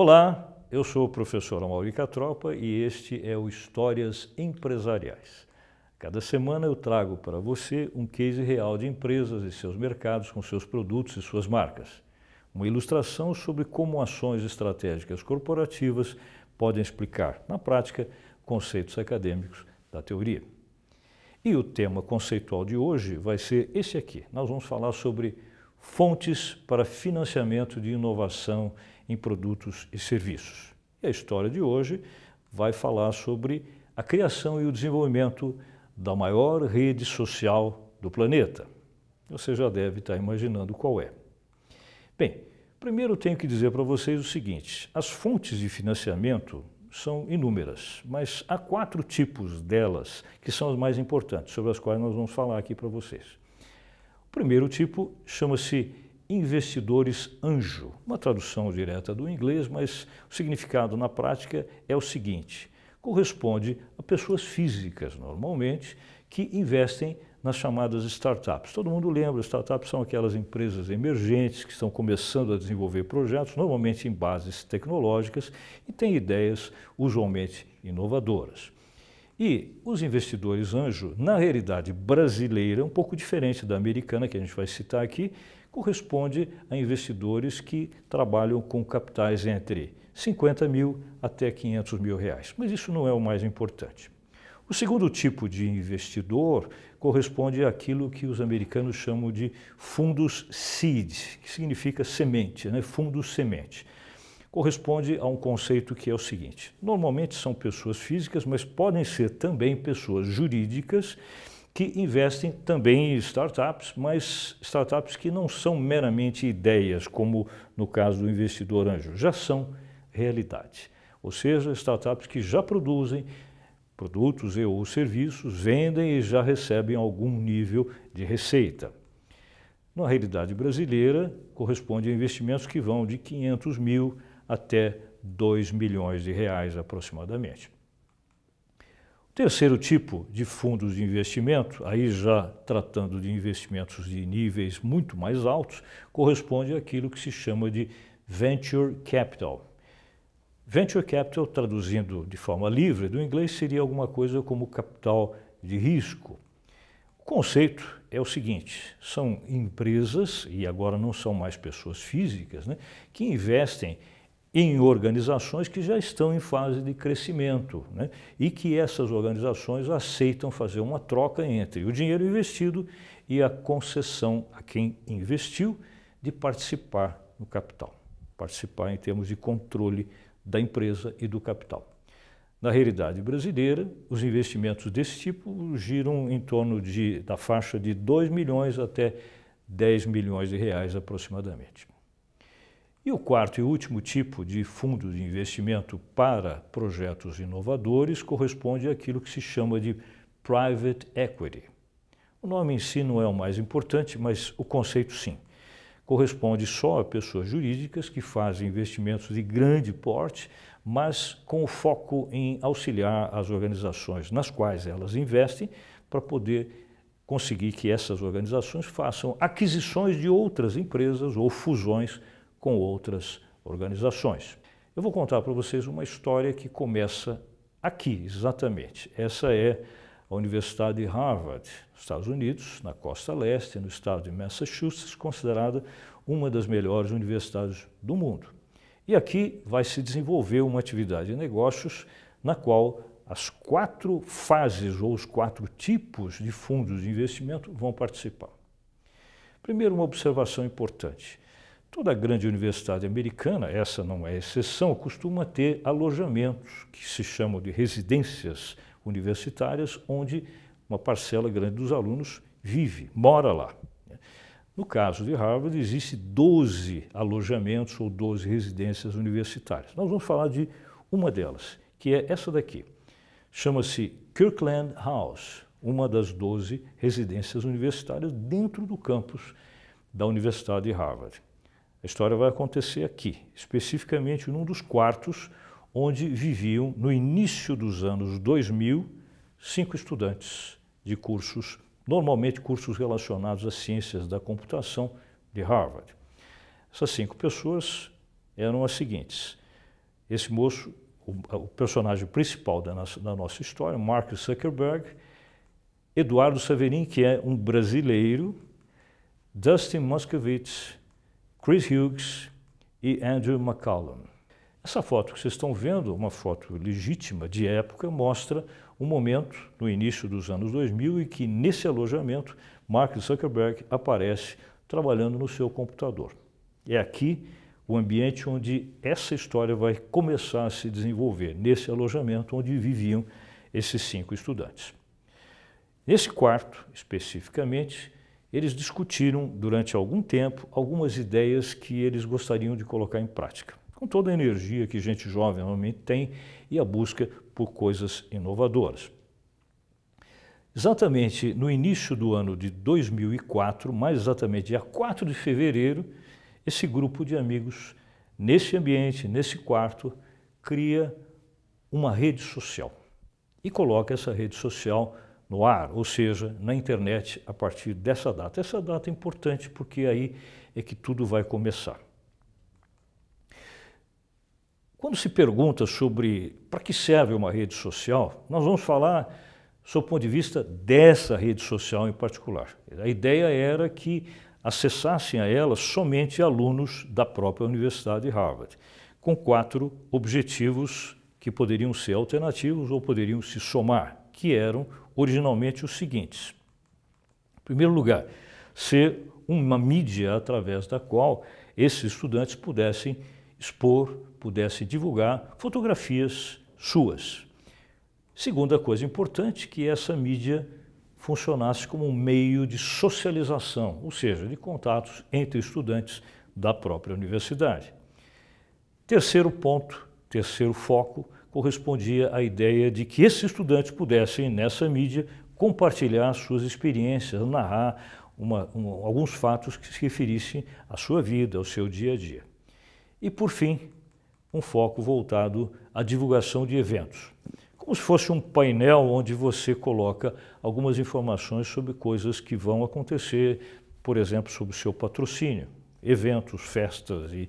Olá, eu sou o professor Amaury Catropa e este é o Histórias Empresariais. Cada semana eu trago para você um case real de empresas e seus mercados com seus produtos e suas marcas. Uma ilustração sobre como ações estratégicas corporativas podem explicar, na prática, conceitos acadêmicos da teoria. E o tema conceitual de hoje vai ser esse aqui. Nós vamos falar sobre fontes para financiamento de inovação em produtos e serviços. E a história de hoje vai falar sobre a criação e o desenvolvimento da maior rede social do planeta. Você já deve estar imaginando qual é. Bem, primeiro tenho que dizer para vocês o seguinte: as fontes de financiamento são inúmeras, mas há 4 tipos delas que são as mais importantes, sobre as quais nós vamos falar aqui para vocês. O primeiro tipo chama-se investidores anjo, uma tradução direta do inglês, mas o significado na prática é o seguinte: corresponde a pessoas físicas, normalmente, que investem nas chamadas startups. Todo mundo lembra, startups são aquelas empresas emergentes que estão começando a desenvolver projetos, normalmente em bases tecnológicas, e têm ideias usualmente inovadoras. E os investidores anjo, na realidade brasileira, um pouco diferente da americana, que a gente vai citar aqui, corresponde a investidores que trabalham com capitais entre 50 mil até 500 mil reais. Mas isso não é o mais importante. O segundo tipo de investidor corresponde àquilo que os americanos chamam de fundos seed, que significa semente, né? Fundos semente. Corresponde a um conceito que é o seguinte: normalmente são pessoas físicas, mas podem ser também pessoas jurídicas que investem também em startups, mas startups que não são meramente ideias, como no caso do investidor anjo, já são realidade. Ou seja, startups que já produzem produtos e ou serviços, vendem e já recebem algum nível de receita. Na realidade brasileira, corresponde a investimentos que vão de 500 mil até 2 milhões de reais aproximadamente. O terceiro tipo de fundos de investimento, aí já tratando de investimentos de níveis muito mais altos, corresponde àquilo que se chama de Venture Capital. Venture Capital, traduzindo de forma livre do inglês, seria alguma coisa como capital de risco. O conceito é o seguinte: são empresas, e agora não são mais pessoas físicas, né, que investem em organizações que já estão em fase de crescimento, né, e que essas organizações aceitam fazer uma troca entre o dinheiro investido e a concessão a quem investiu de participar no capital. Participar em termos de controle da empresa e do capital. Na realidade brasileira, os investimentos desse tipo giram em torno da faixa de 2 milhões até 10 milhões de reais aproximadamente. E o quarto e último tipo de fundo de investimento para projetos inovadores corresponde àquilo que se chama de Private Equity. O nome em si não é o mais importante, mas o conceito sim. Corresponde só a pessoas jurídicas que fazem investimentos de grande porte, mas com o foco em auxiliar as organizações nas quais elas investem para poder conseguir que essas organizações façam aquisições de outras empresas ou fusões com outras organizações. Eu vou contar para vocês uma história que começa aqui, exatamente. Essa é a Universidade de Harvard, nos Estados Unidos, na costa leste, no estado de Massachusetts, considerada uma das melhores universidades do mundo. E aqui vai se desenvolver uma atividade de negócios na qual as 4 fases ou os 4 tipos de fundos de investimento vão participar. Primeiro, uma observação importante. Toda grande universidade americana, essa não é exceção, costuma ter alojamentos que se chamam de residências universitárias, onde uma parcela grande dos alunos vive, mora lá. No caso de Harvard, existe 12 alojamentos ou 12 residências universitárias. Nós vamos falar de uma delas, que é essa daqui. Chama-se Kirkland House, uma das 12 residências universitárias dentro do campus da Universidade de Harvard. A história vai acontecer aqui, especificamente num dos quartos onde viviam, no início dos anos 2000, 5 estudantes de cursos, normalmente cursos relacionados às ciências da computação de Harvard. Essas 5 pessoas eram as seguintes: Esse moço, o personagem principal da nossa história, Mark Zuckerberg, Eduardo Saverin, que é um brasileiro, Dustin Moskovitz, Chris Hughes e Andrew McCallum. Essa foto que vocês estão vendo, uma foto legítima de época, mostra um momento no início dos anos 2000 em que nesse alojamento Mark Zuckerberg aparece trabalhando no seu computador. É aqui o ambiente onde essa história vai começar a se desenvolver, nesse alojamento onde viviam esses 5 estudantes. Nesse quarto, especificamente, eles discutiram durante algum tempo algumas ideias que eles gostariam de colocar em prática, com toda a energia que gente jovem normalmente tem e a busca por coisas inovadoras. Exatamente no início do ano de 2004, mais exatamente dia 4 de fevereiro, esse grupo de amigos, nesse ambiente, nesse quarto, cria uma rede social e coloca essa rede social no ar, ou seja, na internet a partir dessa data. Essa data é importante porque aí é que tudo vai começar. Quando se pergunta sobre para que serve uma rede social, nós vamos falar sob o ponto de vista dessa rede social em particular. A ideia era que acessassem a ela somente alunos da própria Universidade de Harvard, com 4 objetivos que poderiam ser alternativos ou poderiam se somar, que eram originalmente os seguintes. Em primeiro lugar, ser uma mídia através da qual esses estudantes pudessem expor, pudessem divulgar fotografias suas. Segunda coisa importante, que essa mídia funcionasse como um meio de socialização, ou seja, de contatos entre estudantes da própria universidade. Terceiro ponto, terceiro foco, correspondia à ideia de que esses estudantes pudessem, nessa mídia, compartilhar suas experiências, narrar alguns fatos que se referissem à sua vida, ao seu dia a dia. E, por fim, um foco voltado à divulgação de eventos, como se fosse um painel onde você coloca algumas informações sobre coisas que vão acontecer, por exemplo, sobre o seu patrocínio, eventos, festas e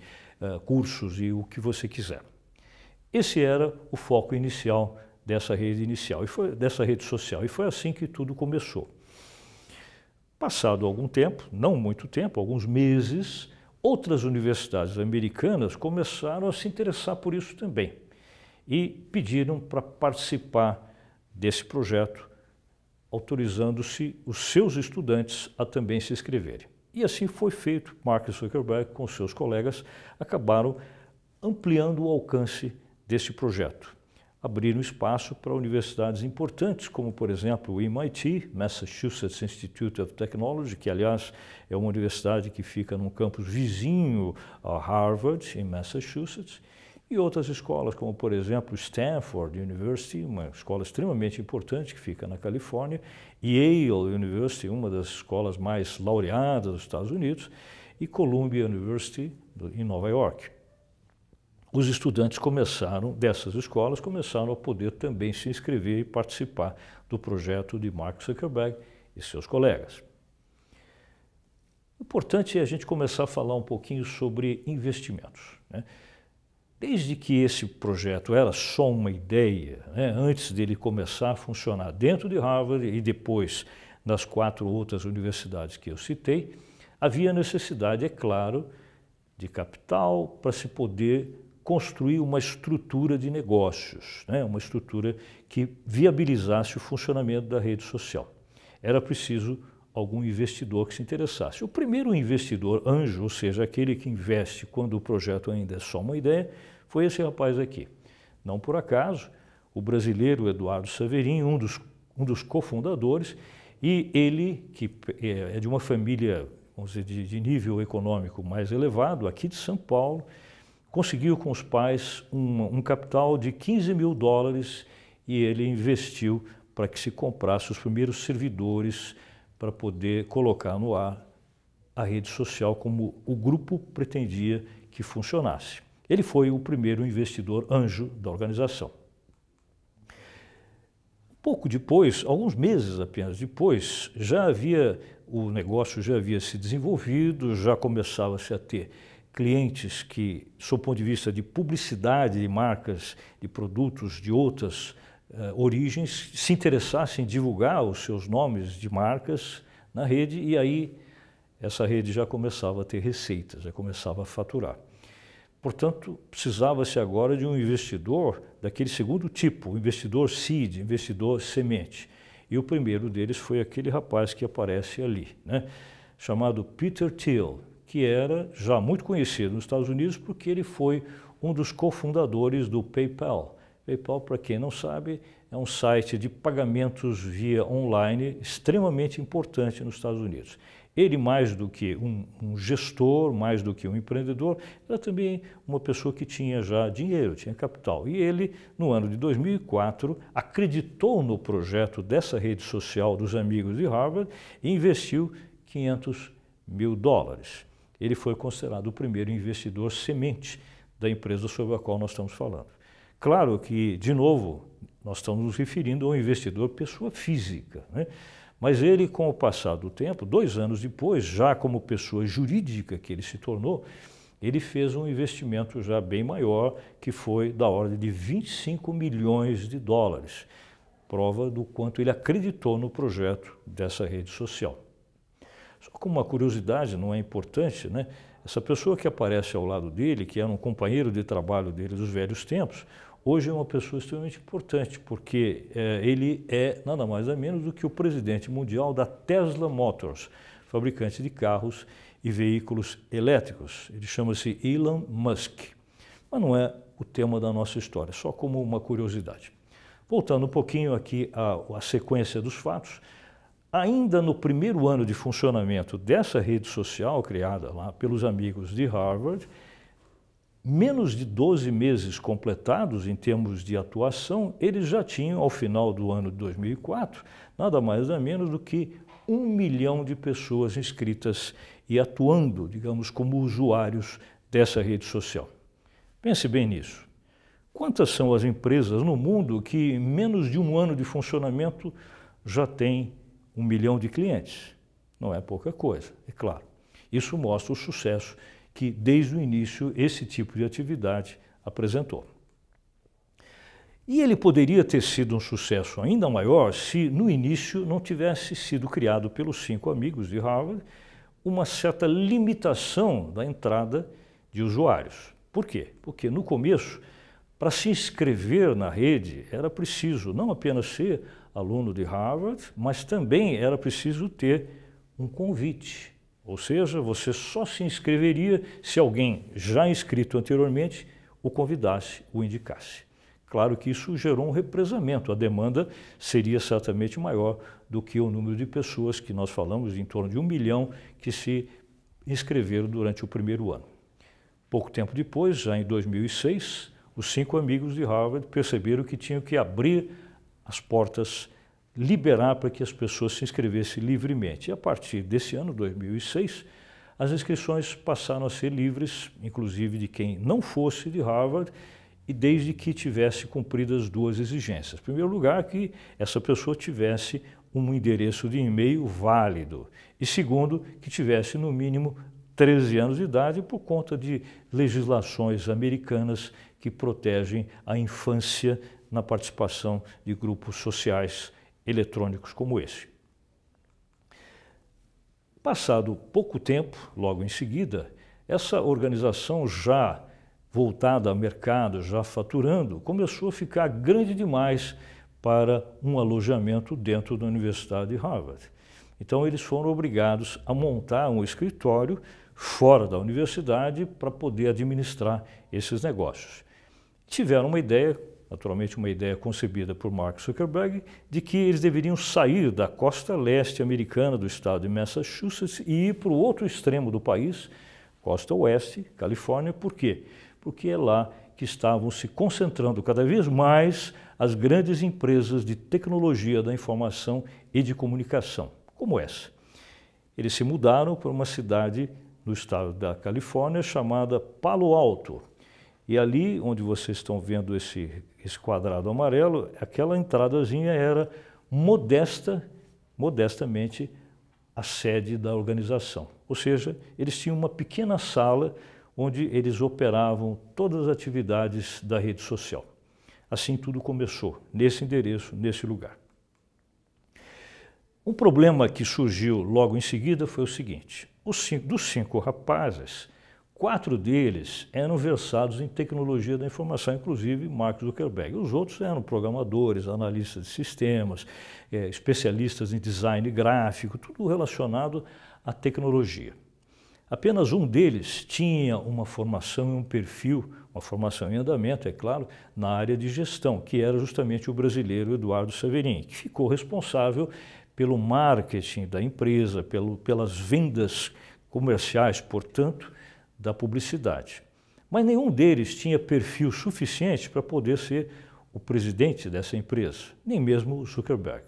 cursos e o que você quiser. Esse era o foco inicial dessa rede dessa rede social, e foi assim que tudo começou. Passado algum tempo, não muito tempo, alguns meses, outras universidades americanas começaram a se interessar por isso também e pediram para participar desse projeto, autorizando-se os seus estudantes a também se inscreverem. E assim foi feito. Mark Zuckerberg com seus colegas acabaram ampliando o alcance desse projeto. Abriram espaço para universidades importantes, como, por exemplo, o MIT, Massachusetts Institute of Technology, que, aliás, é uma universidade que fica num campus vizinho a Harvard, em Massachusetts, e outras escolas, como, por exemplo, Stanford University, uma escola extremamente importante que fica na Califórnia, Yale University, uma das escolas mais laureadas dos Estados Unidos, e Columbia University, em Nova York. Os estudantes dessas escolas começaram a poder também se inscrever e participar do projeto de Mark Zuckerberg e seus colegas. O importante é a gente começar a falar um pouquinho sobre investimentos, né? Desde que esse projeto era só uma ideia, né, antes dele começar a funcionar dentro de Harvard e depois nas 4 outras universidades que eu citei, havia necessidade, é claro, de capital para se poder construir uma estrutura de negócios, né, uma estrutura que viabilizasse o funcionamento da rede social. Era preciso algum investidor que se interessasse. O primeiro investidor anjo, ou seja, aquele que investe quando o projeto ainda é só uma ideia, foi esse rapaz aqui. Não por acaso, o brasileiro Eduardo Saverin, um dos cofundadores, e ele, que é de uma família, vamos dizer, de nível econômico mais elevado, aqui de São Paulo, conseguiu com os pais um capital de $15 mil e ele investiu para que se comprasse os primeiros servidores para poder colocar no ar a rede social como o grupo pretendia que funcionasse. Ele foi o primeiro investidor anjo da organização. Pouco depois, alguns meses apenas depois, o negócio já havia se desenvolvido, já começava-se a ter clientes que, sob o ponto de vista de publicidade de marcas, de produtos de outras origens, se interessassem em divulgar os seus nomes de marcas na rede, e aí essa rede já começava a ter receitas, já começava a faturar. Portanto, precisava-se agora de um investidor daquele segundo tipo, o investidor seed, investidor semente. E o primeiro deles foi aquele rapaz que aparece ali, né, chamado Peter Thiel, que era já muito conhecido nos Estados Unidos porque ele foi um dos cofundadores do PayPal. PayPal, para quem não sabe, é um site de pagamentos via online extremamente importante nos Estados Unidos. Ele, mais do que um gestor, mais do que um empreendedor, era também uma pessoa que tinha já dinheiro, tinha capital. E ele, no ano de 2004, acreditou no projeto dessa rede social dos amigos de Harvard e investiu $500 mil. Ele foi considerado o primeiro investidor semente da empresa sobre a qual nós estamos falando. Claro que, de novo, nós estamos nos referindo ao investidor pessoa física, né? Mas ele, com o passar do tempo, 2 anos depois, já como pessoa jurídica que ele se tornou, ele fez um investimento já bem maior, que foi da ordem de $25 milhões, prova do quanto ele acreditou no projeto dessa rede social. Só como uma curiosidade, não é importante, né? Essa pessoa que aparece ao lado dele, que era um companheiro de trabalho dele dos velhos tempos, hoje é uma pessoa extremamente importante, porque ele é nada mais nada menos do que o presidente mundial da Tesla Motors, fabricante de carros e veículos elétricos. Ele chama-se Elon Musk. Mas não é o tema da nossa história, só como uma curiosidade. Voltando um pouquinho aqui à sequência dos fatos, ainda no primeiro ano de funcionamento dessa rede social criada lá pelos amigos de Harvard, menos de 12 meses completados em termos de atuação, eles já tinham, ao final do ano de 2004, nada mais nada menos do que 1 milhão de pessoas inscritas e atuando, digamos, como usuários dessa rede social. Pense bem nisso. Quantas são as empresas no mundo que, em menos de um ano de funcionamento, já têm 1 milhão de clientes? Não é pouca coisa, é claro. Isso mostra o sucesso que, desde o início, esse tipo de atividade apresentou. E ele poderia ter sido um sucesso ainda maior se, no início, não tivesse sido criado pelos 5 amigos de Harvard uma certa limitação da entrada de usuários. Por quê? Porque, no começo, para se inscrever na rede, era preciso não apenas ser aluno de Harvard, mas também era preciso ter um convite. Ou seja, você só se inscreveria se alguém já inscrito anteriormente o convidasse, o indicasse. Claro que isso gerou um represamento, a demanda seria certamente maior do que o número de pessoas que nós falamos, em torno de 1 milhão, que se inscreveram durante o primeiro ano. Pouco tempo depois, já em 2006, os 5 amigos de Harvard perceberam que tinham que abrir as portas, liberar para que as pessoas se inscrevessem livremente. E a partir desse ano, 2006, as inscrições passaram a ser livres, inclusive de quem não fosse de Harvard, e desde que tivesse cumpridas 2 exigências. Em primeiro lugar, que essa pessoa tivesse um endereço de e-mail válido. E segundo, que tivesse no mínimo 13 anos de idade, por conta de legislações americanas que protegem a infância na participação de grupos sociais eletrônicos como esse. Passado pouco tempo, logo em seguida, essa organização já voltada ao mercado, já faturando, começou a ficar grande demais para um alojamento dentro da Universidade de Harvard. Então eles foram obrigados a montar um escritório fora da universidade para poder administrar esses negócios. Tiveram uma ideia, naturalmente uma ideia concebida por Mark Zuckerberg, de que eles deveriam sair da costa leste americana do estado de Massachusetts e ir para o outro extremo do país, costa oeste, Califórnia. Por quê? Porque é lá que estavam se concentrando cada vez mais as grandes empresas de tecnologia da informação e de comunicação, como essa. Eles se mudaram para uma cidade no estado da Califórnia chamada Palo Alto. E ali, onde vocês estão vendo esse quadrado amarelo, aquela entradazinha era modestamente a sede da organização. Ou seja, eles tinham uma pequena sala onde eles operavam todas as atividades da rede social. Assim tudo começou, nesse endereço, nesse lugar. Um problema que surgiu logo em seguida foi o seguinte: dos 5 rapazes, 4 deles eram versados em tecnologia da informação, inclusive Mark Zuckerberg. Os outros eram programadores, analistas de sistemas, especialistas em design gráfico, tudo relacionado à tecnologia. Apenas um deles tinha uma formação e um perfil, uma formação em andamento, é claro, na área de gestão, que era justamente o brasileiro Eduardo Saverin, que ficou responsável pelo marketing da empresa, pelas vendas comerciais, portanto, da publicidade. Mas nenhum deles tinha perfil suficiente para poder ser o presidente dessa empresa, nem mesmo o Zuckerberg.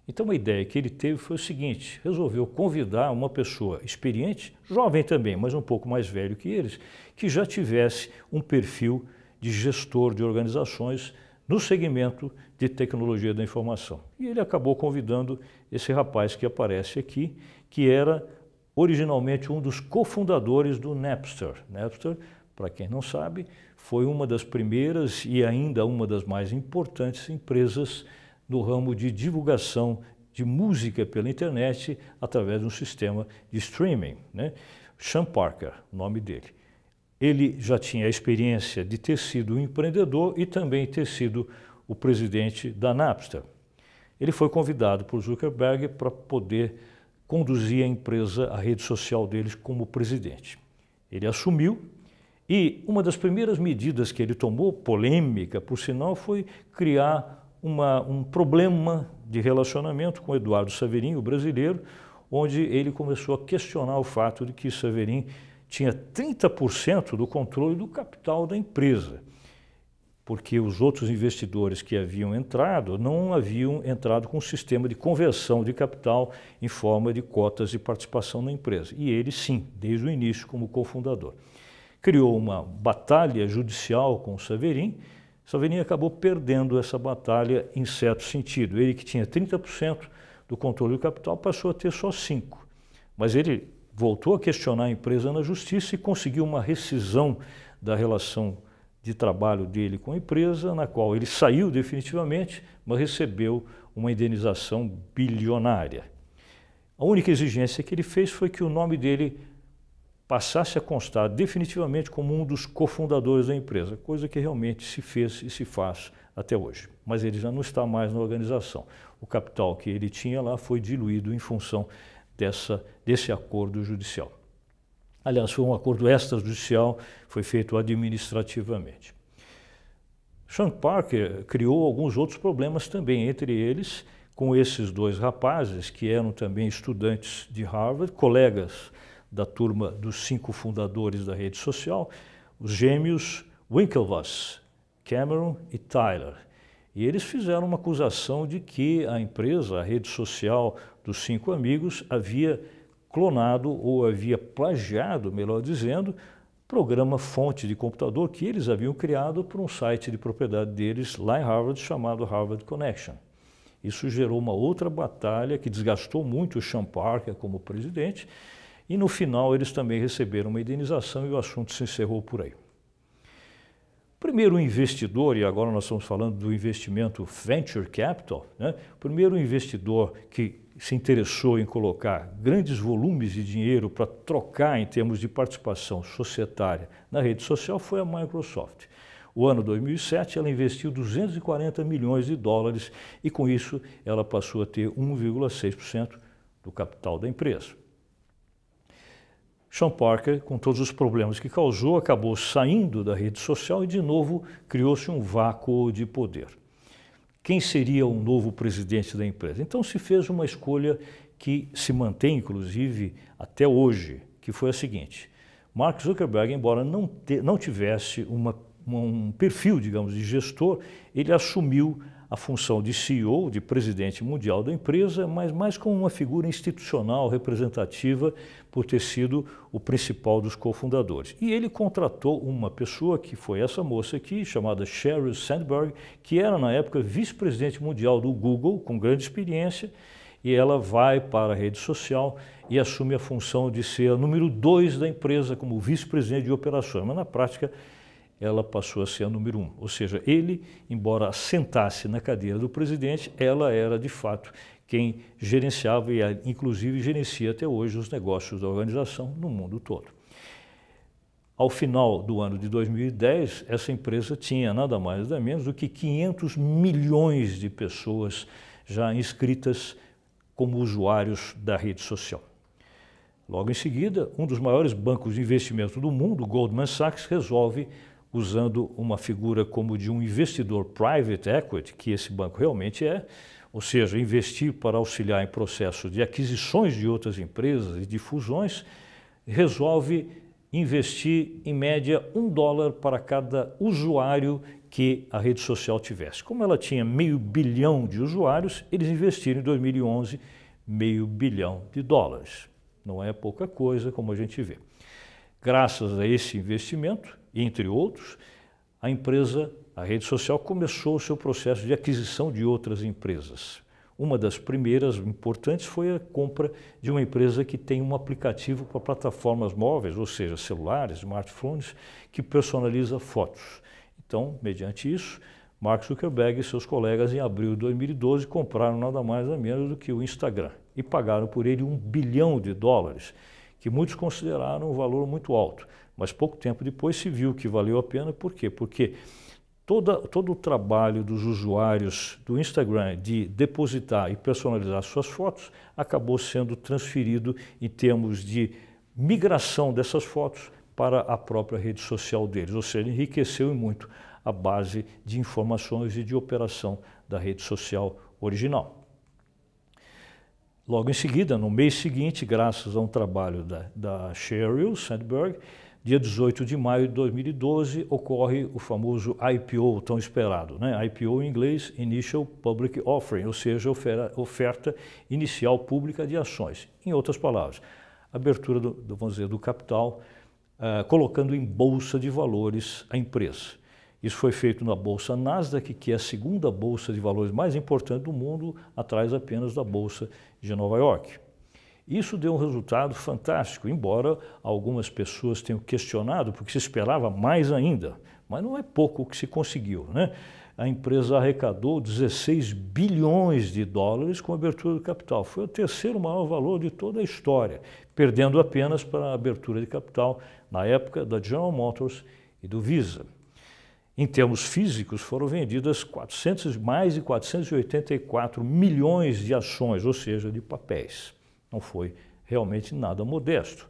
Então a ideia que ele teve foi o seguinte: resolveu convidar uma pessoa experiente, jovem também, mas um pouco mais velho que eles, que já tivesse um perfil de gestor de organizações no segmento de tecnologia da informação. E ele acabou convidando esse rapaz que aparece aqui, que era originalmente um dos cofundadores do Napster. Napster, para quem não sabe, foi uma das primeiras e ainda uma das mais importantes empresas no ramo de divulgação de música pela internet através de um sistema de streaming, né? Sean Parker, o nome dele. Ele já tinha a experiência de ter sido um empreendedor e também ter sido o presidente da Napster. Ele foi convidado por Zuckerberg para poder conduzir a empresa, a rede social deles, como presidente. Ele assumiu e uma das primeiras medidas que ele tomou, polêmica por sinal, foi criar um problema de relacionamento com Eduardo Saverin, o brasileiro, onde ele começou a questionar o fato de que Saverin tinha 30% do controle do capital da empresa, porque os outros investidores que haviam entrado não haviam entrado com um sistema de conversão de capital em forma de cotas de participação na empresa. E ele sim, desde o início como cofundador. Criou uma batalha judicial com o Saverin. Saverin acabou perdendo essa batalha em certo sentido. Ele que tinha 30% do controle do capital passou a ter só 5%. Mas ele voltou a questionar a empresa na justiça e conseguiu uma rescisão da relação de trabalho dele com a empresa, na qual ele saiu definitivamente, mas recebeu uma indenização bilionária. A única exigência que ele fez foi que o nome dele passasse a constar definitivamente como um dos cofundadores da empresa, coisa que realmente se fez e se faz até hoje. Mas ele já não está mais na organização. O capital que ele tinha lá foi diluído em função desse acordo judicial. Aliás, foi um acordo extrajudicial, foi feito administrativamente. Sean Parker criou alguns outros problemas também, entre eles com esses 2 rapazes que eram também estudantes de Harvard, colegas da turma dos 5 fundadores da rede social, os gêmeos Winklevoss, Cameron e Tyler. E eles fizeram uma acusação de que a empresa, a rede social dos 5 amigos, havia clonado ou havia plagiado, melhor dizendo, programa fonte de computador que eles haviam criado para um site de propriedade deles lá em Harvard chamado Harvard Connection. Isso gerou uma outra batalha que desgastou muito o Sean Parker como presidente e no final eles também receberam uma indenização e o assunto se encerrou por aí. Primeiro investidor, e agora nós estamos falando do investimento Venture Capital, né? O primeiro investidor que se interessou em colocar grandes volumes de dinheiro para trocar em termos de participação societária na rede social foi a Microsoft. O ano 2007 ela investiu 240 milhões de dólares e com isso ela passou a ter 1,6% do capital da empresa. Sean Parker, com todos os problemas que causou, acabou saindo da rede social e de novo criou-se um vácuo de poder. Quem seria o novo presidente da empresa? Então se fez uma escolha que se mantém, inclusive, até hoje, que foi a seguinte: Mark Zuckerberg, embora não tivesse um perfil, digamos, de gestor, ele assumiu a função de CEO, de presidente mundial da empresa, mas mais como uma figura institucional representativa por ter sido o principal dos cofundadores. E ele contratou uma pessoa que foi essa moça aqui, chamada Sheryl Sandberg, que era na época vice-presidente mundial do Google, com grande experiência, e ela vai para a rede social e assume a função de ser a número 2 da empresa como vice-presidente de operações, mas na prática ela passou a ser a número 1. Ou seja, ele, embora assentasse na cadeira do presidente, ela era de fato quem gerenciava e inclusive gerencia até hoje os negócios da organização no mundo todo. Ao final do ano de 2010, essa empresa tinha nada mais nada menos do que 500 milhões de pessoas já inscritas como usuários da rede social. Logo em seguida, um dos maiores bancos de investimento do mundo, Goldman Sachs, resolve, usando uma figura como de um investidor private equity, que esse banco realmente é, ou seja, investir para auxiliar em processos de aquisições de outras empresas e de fusões, resolve investir em média $1 para cada usuário que a rede social tivesse. Como ela tinha $500 milhão de usuários, eles investiram em 2011 $500 milhão. Não é pouca coisa, como a gente vê. Graças a esse investimento, entre outros, a empresa, a rede social, começou o seu processo de aquisição de outras empresas. Uma das primeiras importantes foi a compra de uma empresa que tem um aplicativo para plataformas móveis, ou seja, celulares, smartphones, que personaliza fotos. Então, mediante isso, Mark Zuckerberg e seus colegas, em abril de 2012, compraram nada mais nada menos do que o Instagram e pagaram por ele $1 bilhão, que muitos consideraram um valor muito alto. Mas pouco tempo depois se viu que valeu a pena. Por quê? Porque todo o trabalho dos usuários do Instagram de depositar e personalizar suas fotos acabou sendo transferido em termos de migração dessas fotos para a própria rede social deles, ou seja, enriqueceu muito a base de informações e de operação da rede social original. Logo em seguida, no mês seguinte, graças a um trabalho da Sheryl Sandberg, dia 18 de maio de 2012, ocorre o famoso IPO tão esperado, né? IPO em inglês, Initial Public Offering, ou seja, oferta inicial pública de ações. Em outras palavras, abertura vamos dizer, do capital, colocando em bolsa de valores a empresa. Isso foi feito na Bolsa Nasdaq, que é a segunda bolsa de valores mais importante do mundo, atrás apenas da Bolsa de Nova York. Isso deu um resultado fantástico, embora algumas pessoas tenham questionado, porque se esperava mais ainda, mas não é pouco o que se conseguiu, né? A empresa arrecadou $16 bilhões com a abertura do capital. Foi o terceiro maior valor de toda a história, perdendo apenas para a abertura de capital, na época, da General Motors e do Visa. Em termos físicos, foram vendidas mais de 484 milhões de ações, ou seja, de papéis. Não foi realmente nada modesto.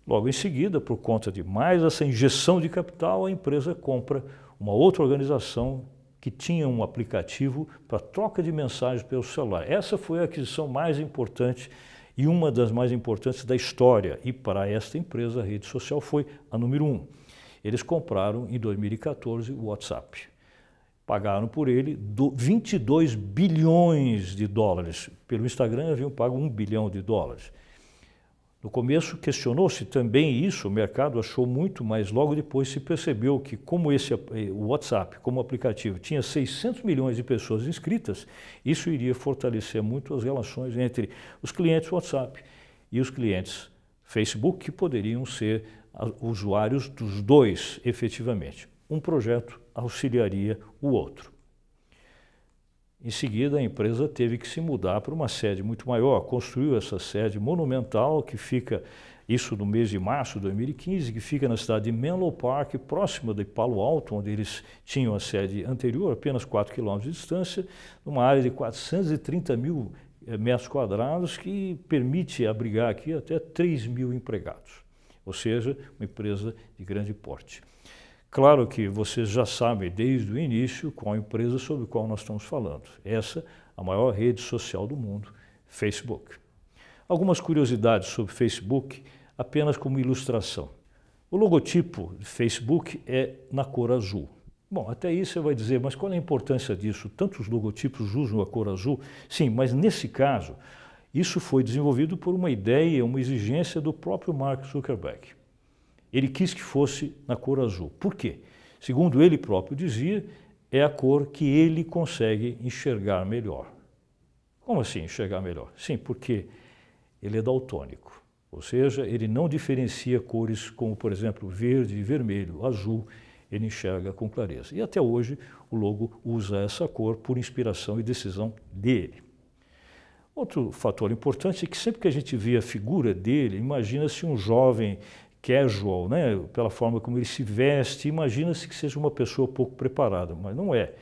Logo em seguida, por conta de mais essa injeção de capital, a empresa compra uma outra organização que tinha um aplicativo para troca de mensagens pelo celular. Essa foi a aquisição mais importante e uma das mais importantes da história. E para esta empresa, a rede social foi a número 1. Eles compraram em 2014 o WhatsApp. Pagaram por ele $22 bilhões. Pelo Instagram haviam pago $1 bilhão. No começo questionou-se também isso, o mercado achou muito, mas logo depois se percebeu que como o WhatsApp, como aplicativo, tinha 600 milhões de pessoas inscritas, isso iria fortalecer muito as relações entre os clientes WhatsApp e os clientes Facebook, que poderiam ser usuários dos dois efetivamente. Um projeto auxiliaria o outro. Em seguida, a empresa teve que se mudar para uma sede muito maior, construiu essa sede monumental que fica, isso no mês de março de 2015, que fica na cidade de Menlo Park, próxima de Palo Alto, onde eles tinham a sede anterior, apenas 4 quilômetros de distância, numa área de 430 mil metros quadrados, que permite abrigar aqui até 3 mil empregados, ou seja, uma empresa de grande porte. Claro que vocês já sabem desde o início qual empresa sobre a qual nós estamos falando. Essa, a maior rede social do mundo, Facebook. Algumas curiosidades sobre Facebook, apenas como ilustração. O logotipo do Facebook é na cor azul. Bom, até aí você vai dizer, mas qual é a importância disso? Tantos logotipos usam a cor azul? Sim, mas nesse caso, isso foi desenvolvido por uma ideia, uma exigência do próprio Mark Zuckerberg. Ele quis que fosse na cor azul. Por quê? Segundo ele próprio dizia, é a cor que ele consegue enxergar melhor. Como assim enxergar melhor? Sim, porque ele é daltônico, ou seja, ele não diferencia cores como, por exemplo, verde, vermelho, azul, ele enxerga com clareza. E até hoje o logo usa essa cor por inspiração e decisão dele. Outro fator importante é que sempre que a gente vê a figura dele, imagina-se um jovem casual, né? Pela forma como ele se veste, imagina-se que seja uma pessoa pouco preparada, mas não é.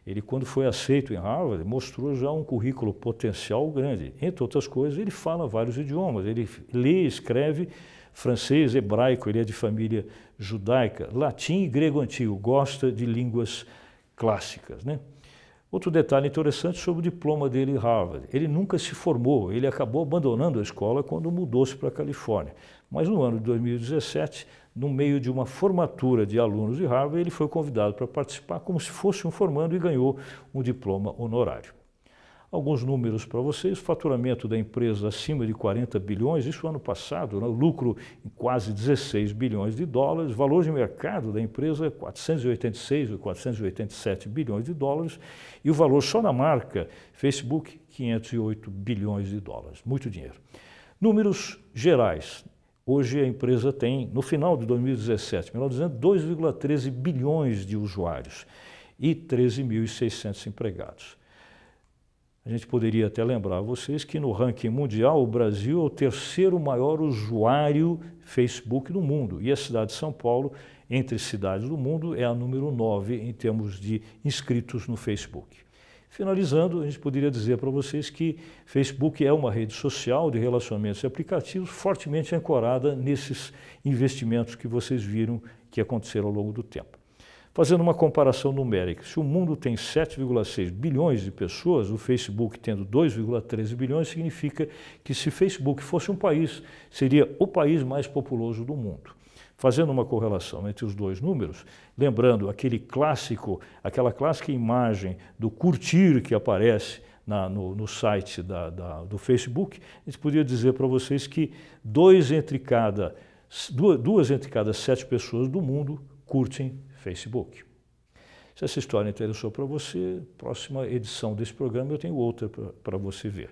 Ele, quando foi aceito em Harvard, mostrou já um currículo potencial grande. Entre outras coisas, ele fala vários idiomas, ele lê e escreve francês, hebraico, ele é de família judaica, latim e grego antigo, gosta de línguas clássicas, né? Outro detalhe interessante sobre o diploma dele em Harvard. Ele nunca se formou, ele acabou abandonando a escola quando mudou-se para a Califórnia. Mas no ano de 2017, no meio de uma formatura de alunos de Harvard, ele foi convidado para participar como se fosse um formando e ganhou um diploma honorário. Alguns números para vocês: faturamento da empresa acima de 40 bilhões, isso ano passado, né? Lucro em quase 16 bilhões de dólares, valor de mercado da empresa 486 ou 487 bilhões de dólares e o valor só da marca Facebook 508 bilhões de dólares, muito dinheiro. Números gerais: hoje a empresa tem, no final de 2017, melhor dizendo, 2,13 bilhões de usuários e 13.600 empregados. A gente poderia até lembrar a vocês que no ranking mundial o Brasil é o terceiro maior usuário Facebook do mundo e a cidade de São Paulo, entre cidades do mundo, é a número 9 em termos de inscritos no Facebook. Finalizando, a gente poderia dizer para vocês que Facebook é uma rede social de relacionamentos e aplicativos fortemente ancorada nesses investimentos que vocês viram que aconteceram ao longo do tempo. Fazendo uma comparação numérica, se o mundo tem 7,6 bilhões de pessoas, o Facebook tendo 2,13 bilhões, significa que se Facebook fosse um país, seria o país mais populoso do mundo. Fazendo uma correlação entre os dois números, lembrando aquela clássica imagem do curtir que aparece no site do Facebook, a gente poderia dizer para vocês que duas entre cada 7 pessoas do mundo curtem Facebook. Se essa história interessou para você, próxima edição desse programa eu tenho outra para você ver.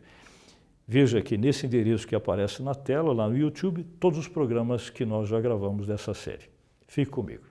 Veja aqui nesse endereço que aparece na tela, lá no YouTube, todos os programas que nós já gravamos dessa série. Fique comigo.